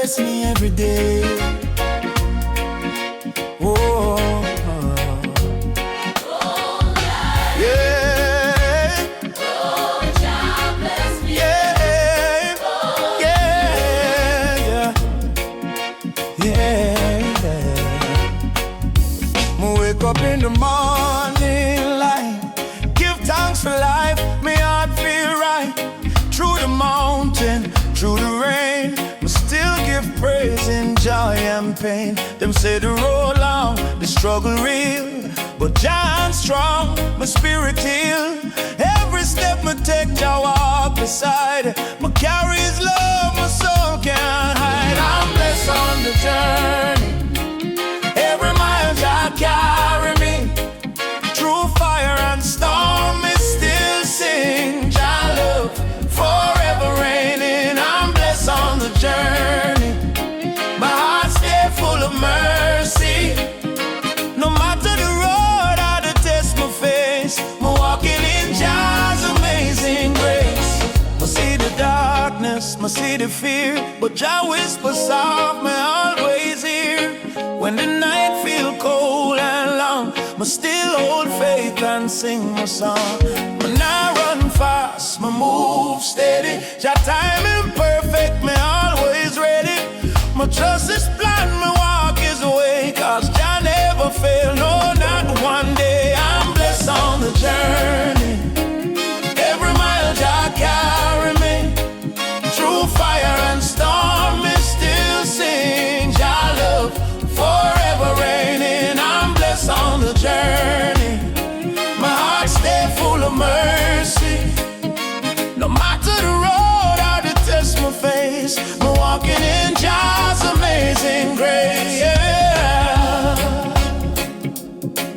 bless me every day. Oh, yeah. Yeah, yeah, yeah, yeah. Wake up in the morning light, give thanks for life, my heart feel right. Through the mountain, through the rain, I still give praise in joy and pain. Them say the road long, the struggle real, but John strong, my spirit heal. Every step I take, I walk beside. My carry His love, my soul can't hide. I'm blessed on the journey. Every mile Jah carry me. Through fire and storm, me still sing. Jah love forever reigning. I'm blessed on the journey. My heart stay full of mercy. No matter the road or the test my face, I'm walking in Jah's amazing grace. I see the darkness, I see the fear, but Jah whispers soft, me always hear. When the night feel cold and long, I still hold faith and sing my song. When I run fast, I move steady. Jah timing perfect, me always ready. My trust is blind, my walk is away, 'cause Jah never fail, no, not one day. I'm blessed on the journey. Every mile Jah carry me. Through fire and storm, me still sing. Jah love forever reigning. I'm blessed on the journey. My heart stay full of mercy. No matter the road or the test my face, I'm walking in Jah's amazing grace. Yeah,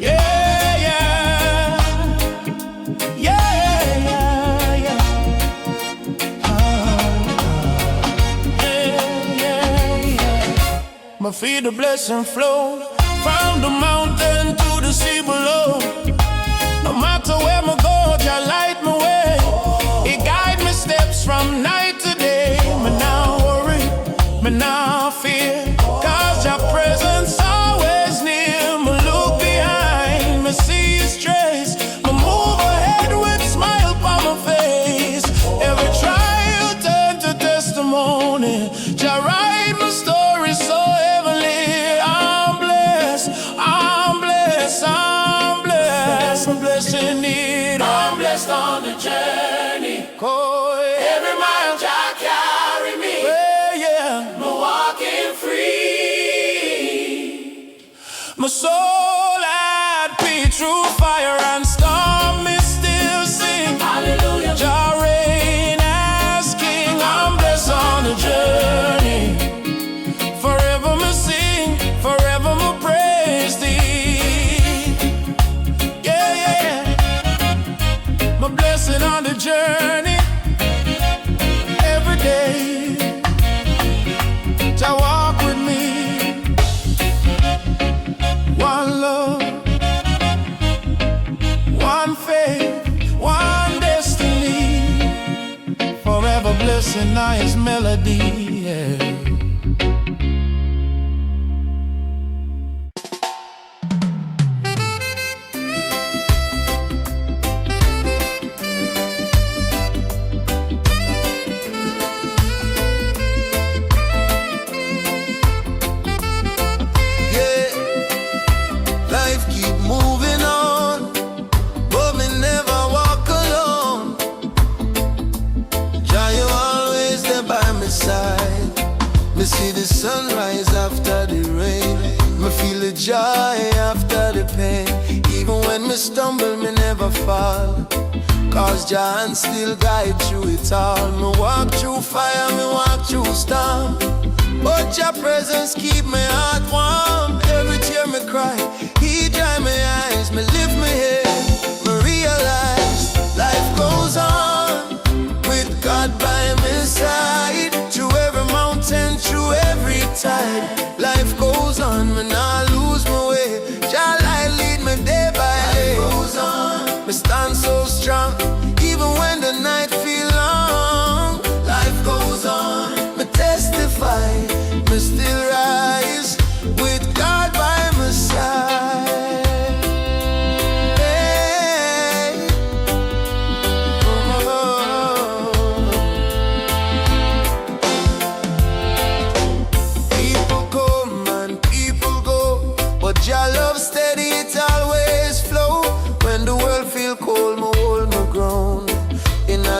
yeah, yeah, yeah, yeah, yeah. Yeah, yeah. My feet the blessing flow from the mountain to the sea below. No matter where I go, Jah light my way. He guide me steps from night to day. Me now worry, me now fear, 'cause Jah presence always near. Me look behind, me see His trace. Me move ahead with smile on my face. Every trial turn to testimony. Jah write my story so heavenly. I'm blessed, I'm blessed, I'm blessed. I'm blessed indeed. I'm blessed on the journey. Every mile Jah carry me. Yeah. I'm walking free. My soul at peace through fire and storm, me still sing. Hallelujah. Jah reign as King. I'm blessed on the journey. Forever me sing, forever me praise Thee. Yeah, yeah. My blessing on the journey. Every day Jah walk with me. One love, one faith, one destiny. Forever blessing I His melody. Yeah. Life keep moving on, but me never walk alone. Jah, you always there by my side. Me see the sunrise after the rain. Me feel the joy after the pain. Even when me stumble, me never fall, 'cause Jah still guide through it all. Me walk through fire, me walk through storm, but Jah presence keep my heart warm. Every tear me cry, He dry my eyes. Me lift my head, me realize life goes on with God by my side. Through every mountain, through every tide, life goes on, me not lose my way. Jah light lead me day by day. Life goes on, me stand so strong, even when the night feel long. Life goes on, me testify.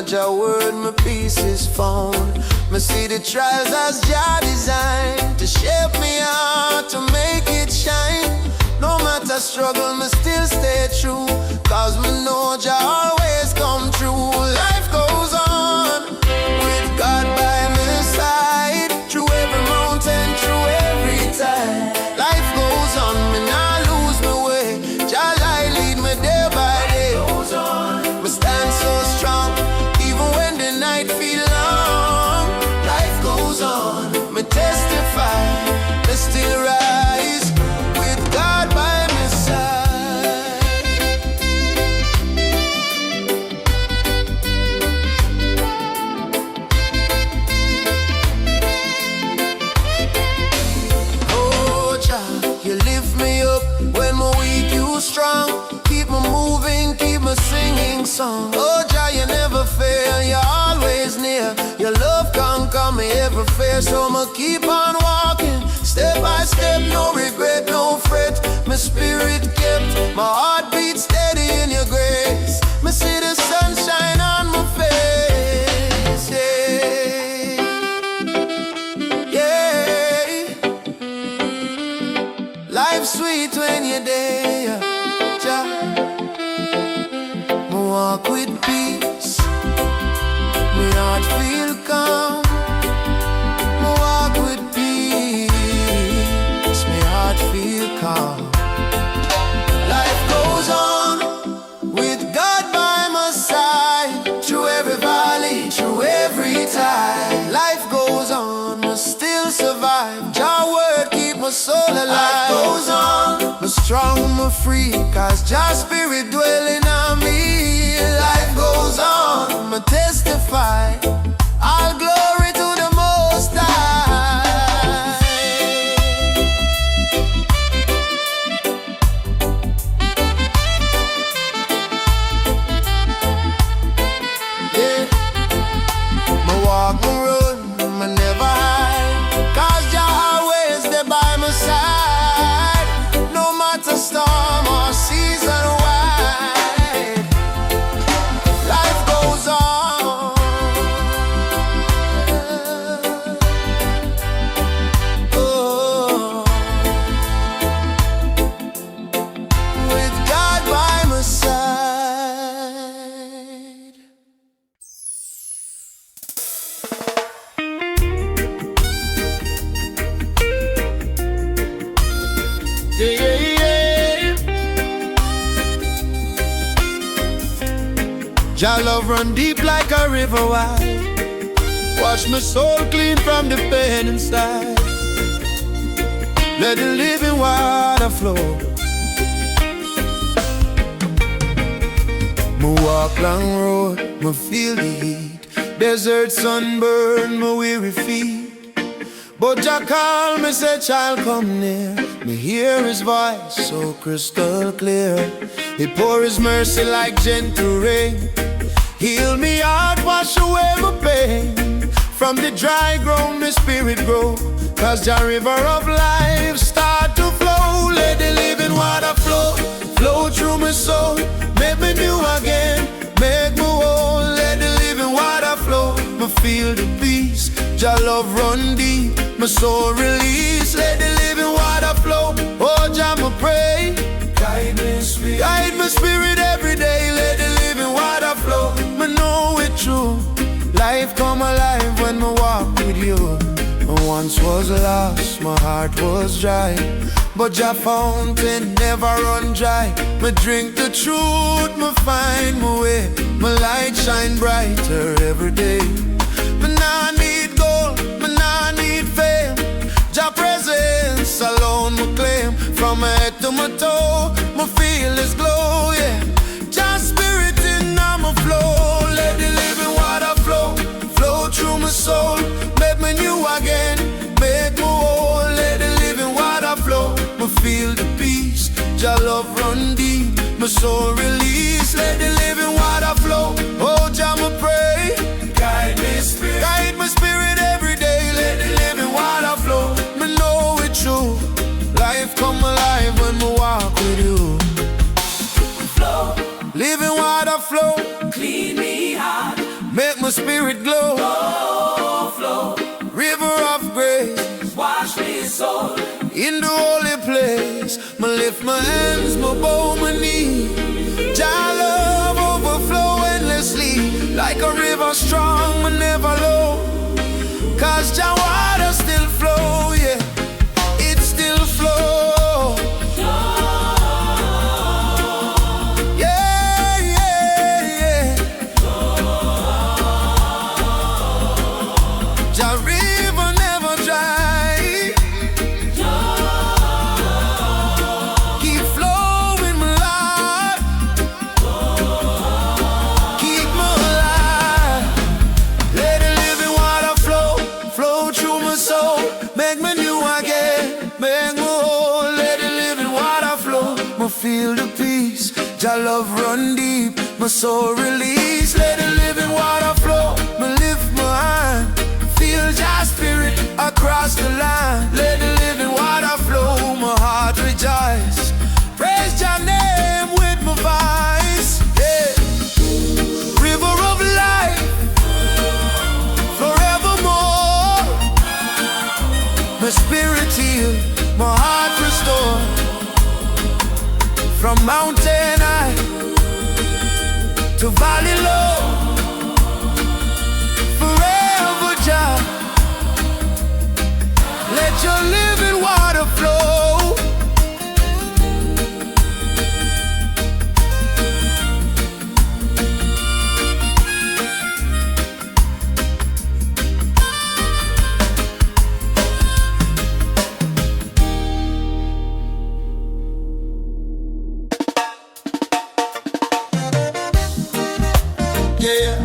Jah word, my peace is found. Me see the trials as Jah designed to shape me out, to make it shine. No matter struggle, me still stay true, cause me know Jah always come true. Life goes on with God by my side, through every mountain, through every tide. Life goes on, me not lose my way. Jah light lead me day by day. Me stand so strong, even when the night feel long. Life goes on, me testify, me still rise with God by my side. Oh Jah, you lift me up when my weak, you strong. Keep me moving, keep me singing song. Oh Jah, you never fail, you're always near. Your love conquer me every fear, so I'ma keep on walking, step by step, no regret, no fret. My spirit kept, my heart beats steady in your grace. Me see the sunshine on my face, yeah, yeah. Life's sweet when you're there, Jah. Me walk with peace, my heart feel calm. Me walk with peace, my heart feel calm. Life goes on with God by my side, through every valley, through every tide. Life goes on, me still survive. Jah word keep my soul alive. Life goes on, me strong, me free, cause Jah spirit dwelling on me. Life goes on, me testify, all glory to the Most High. Yeah, me walk, me run, me never hide, cause Jah always there by my side. No matter storm or season wide, life goes on. Oh, with God by my side. Yeah, yeah, yeah. Jah love run deep like a river wide. Wash my soul clean from the pain inside. Let the living water flow. Me walk long road, me feel the heat. Desert sunburn, my weary feet. But Jah call me, say child come near. Me hear his voice so crystal clear. He pour his mercy like gentle rain. Heal me heart, wash away my pain. From the dry ground my spirit grow, cause Jah river of life start to flow. Let the living water flow, flow through my soul. Make me new again, make me whole. Let the living water flow, me feel the peace. Jah love run deep, my soul release. Let the living water flow, oh Jah me pray. Guide my spirit every day. Let the living water flow, me know it true. Life come alive when me walk with you. I once was lost, my heart was dry, but Jah fountain never run dry. Me drink the truth, me find my way. My light shine brighter every day. Me nah need gold, me nah need fame. Jah presence alone me claim. From my head to my toe, me feel His glow, yeah. Jah spirit in my flow. Let the living water flow, flow through my soul. Make me new again, make me whole. Let the living water flow, me feel the peace. Jah love run deep, my soul release. Let the living water flow, oh Jah me pray. Guide my spirit every day. Let the living water flow, me know it's true. Life come alive when we walk with you. Flow, Living water flow, clean me heart, make my spirit glow. Flow, River of grace, wash me soul. in the holy place. Me lift my hands, me bow my knee. Jah love overflow endlessly, like a river strong, but never low. Cause Jah water still flow, yeah, it still flow. Yeah, yeah, yeah. Jah river never dry. Keep flowing my life. Keep me alive. Let the living water flow, flow through my soul. Make me new again, make me whole. Let the living water flow. Me feel the peace, Jah love run deep. My soul release. Let the living water flow. Me lift my hand, feel Jah spirit across the line. Let the living water flow. My heart rejoice. Praise Jah name with my voice. Yeah. River of life, forevermore. My spirit healed, my heart restored. From mountain high to valley low, forever Jah, let your living water flow. Yeah.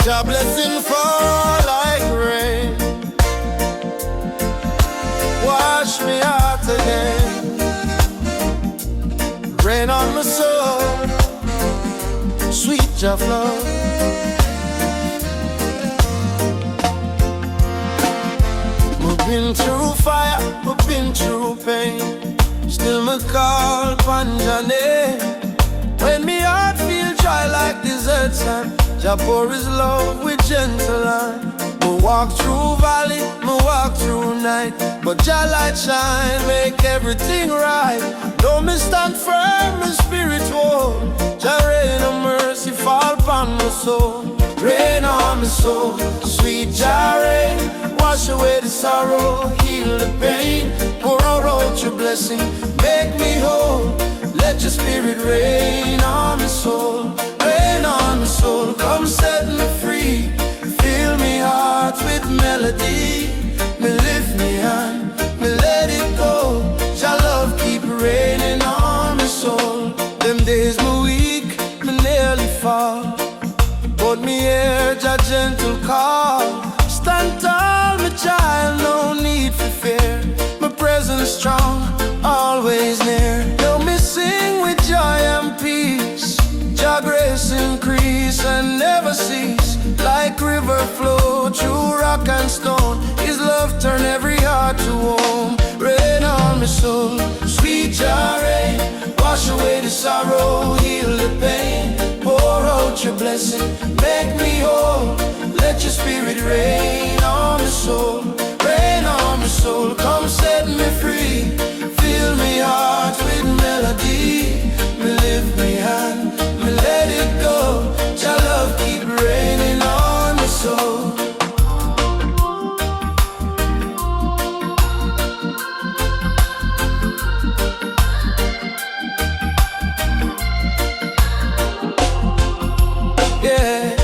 Jah blessing fall like rain. Wash me out again. Rain on my soul. Sweet Jah flow. We've been through fire, we've been through pain. Still me call upon Jah name. When me heart feel dry like desert sand, Jah pour His love with gentle hand. Me walk through valley, me walk through night, but Jah light shine, make everything right. Though me stand firm, my spirit hold. Jah rain of mercy fall upon my soul. Rain on my soul, sweet Jah rain. Wash away the sorrow, heal the pain. Pour out your blessing, make me whole. Let your spirit rain on my soul, rain on my soul. Come set me free, fill me heart with melody. Me lift me hand, me let it go. Jah love keep raining on my soul. Them days me weak, me nearly fall, but me hear Jah gentle call. Stand tall, my child, no need for fear. My presence strong, always near. Help me sing with joy and peace. Jah grace increase and never cease. Like river flow through rock and stone. His love turn every heart to home. Rain on my soul, sweet Jah rain. Wash away the sorrow, heal the pain. Pour out your blessing, make me whole. Let your spirit rain on my soul, rain on my soul. Come set me free, fill me heart with melody. Me lift me hand, me let it go. Jah love keep raining on my soul. Yeah.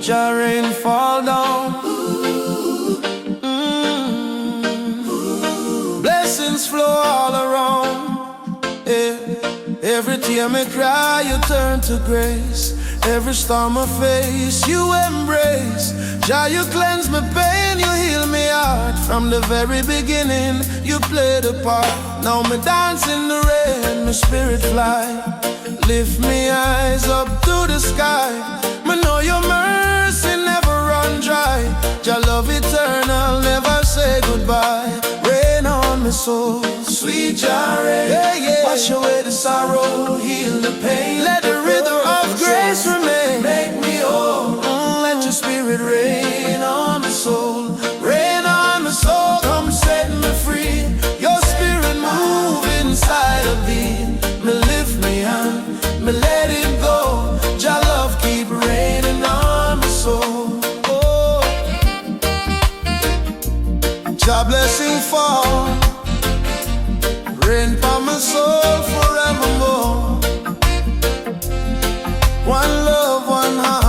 Jah rain fall down. Blessings flow all around. Yeah. Every tear me cry, you turn to grace. Every storm I face, you embrace. Jah, you cleanse my pain, you heal me heart. From the very beginning, you played a part. Now me dance in the rain, my spirit fly. Lift me eyes up to the sky. Me know your mercy never run dry. Jah love eternal, never say goodbye. Rain on my soul, sweet Jah rain. Yeah, yeah. wash away the sorrow, heal the pain. Let the rhythm of grace remain. Make me whole. Let your spirit rain on my soul. Rain on my soul. Come set me free. Your spirit move inside of me. Me lift me hand, me let it go. Your love keep raining on my soul. Oh, your blessing fall, rain for my soul forevermore. One love, one heart.